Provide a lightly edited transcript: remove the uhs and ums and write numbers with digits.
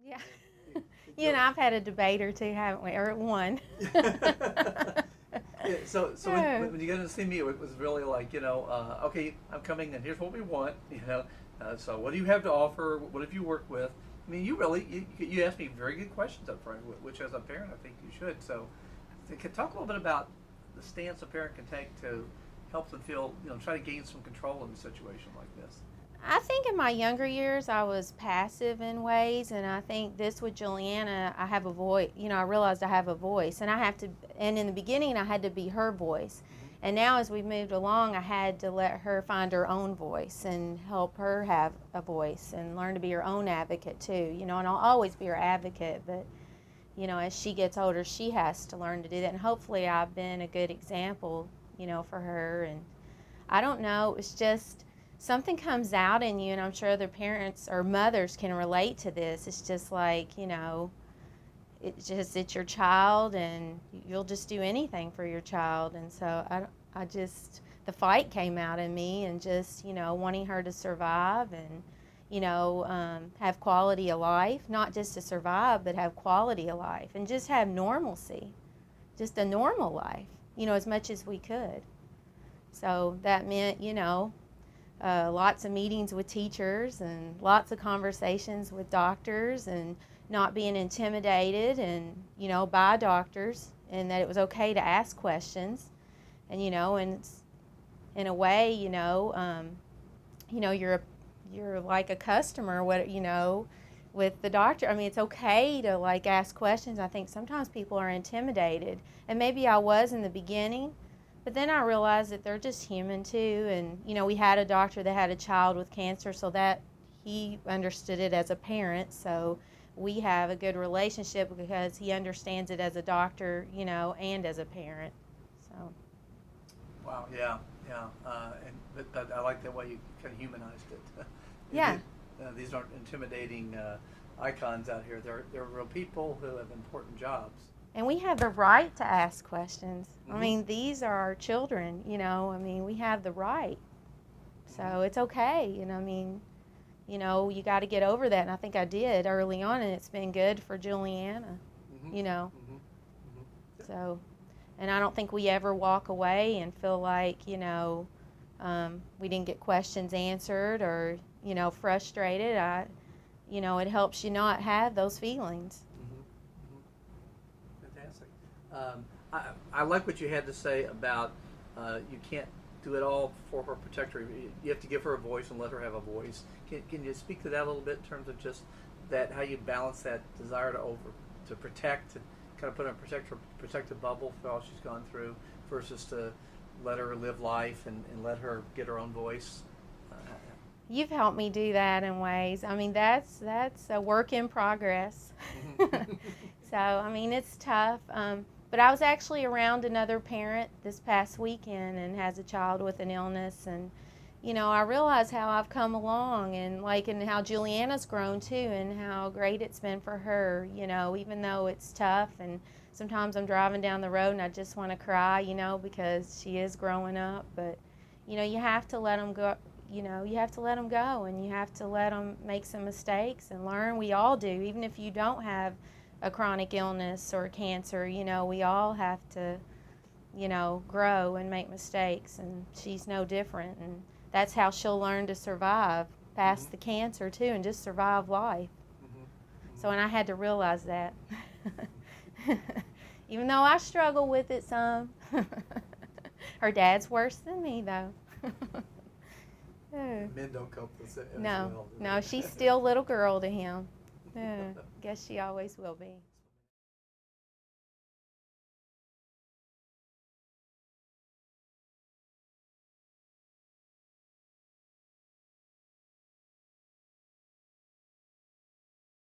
Yeah. It, You and I've had a debate or two, haven't we? Or one. Yeah, so Oh. when you got to see me, it was really like, okay, I'm coming and here's what we want, so what do you have to offer? What have you worked with? I mean, you asked me very good questions up front, which as a parent I think you should. So, can talk a little bit about the stance a parent can take to help them feel, try to gain some control in a situation like this. I think in my younger years I was passive in ways, and I think this with Juliana, I have a voice. I realized I have a voice, and I have to. And in the beginning, I had to be her voice, Mm-hmm. and now as we moved along, I had to let her find her own voice and help her have a voice and learn to be her own advocate too. And I'll always be her advocate, but as she gets older, she has to learn to do that, and hopefully, I've been a good example, for her. And I don't know. It's just something comes out in you, and I'm sure other parents or mothers can relate to this. It's just like, it's your child, and you'll just do anything for your child. And so I just, the fight came out in me, and just, wanting her to survive and, have quality of life, not just to survive, but have quality of life and just have normalcy, just a normal life, as much as we could. So that meant, lots of meetings with teachers and lots of conversations with doctors, and not being intimidated and, by doctors, and that it was okay to ask questions. And, and it's, in a way, you're like a customer, with the doctor. I mean, it's okay to like ask questions. I think sometimes people are intimidated, and maybe I was in the beginning, but then I realized that they're just human too. And we had a doctor that had a child with cancer, so that he understood it as a parent. So we have a good relationship because he understands it as a doctor, and as a parent. So Wow, yeah, yeah, and I like that way you kind of humanized it. yeah. These aren't intimidating icons out here. They're real people who have important jobs. And we have the right to ask questions. I Mm-hmm. mean, these are our children, I mean, we have the right. Mm-hmm. So it's okay, I mean, you got to get over that. And I think I did early on, and it's been good for Juliana, Mm-hmm. you know. Mm-hmm. Mm-hmm. Yeah. So, and I don't think we ever walk away and feel like, we didn't get questions answered or, frustrated. It helps you not have those feelings. Mm-hmm. Mm-hmm. Fantastic. I like what you had to say about you can't do it all for her, protect her. You have to give her a voice and let her have a voice. Can you speak to that a little bit in terms of just that, how you balance that desire to protect and kind of put her in protective bubble for all she's gone through versus to let her live life and let her get her own voice? Uh, You've helped me do that in ways. I mean, that's a work in progress. So, I mean, it's tough. But I was actually around another parent this past weekend and has a child with an illness, and I realize how I've come along, and how Juliana's grown too, and how great it's been for her. Even though it's tough, and sometimes I'm driving down the road and I just want to cry, because she is growing up. But you have to let them go. You have to let them go, and you have to let them make some mistakes and learn. We all do, even if you don't have a chronic illness or cancer. We all have to, grow and make mistakes, and she's no different. And that's how she'll learn to survive mm-hmm. past the cancer too, and just survive life. Mm-hmm. So, Mm-hmm. and I had to realize that. Mm-hmm. Even though I struggle with it some. Her dad's worse than me, though. Oh. Men don't cope with it as No, well, do no, they? she's still little girl to him. Guess she always will be.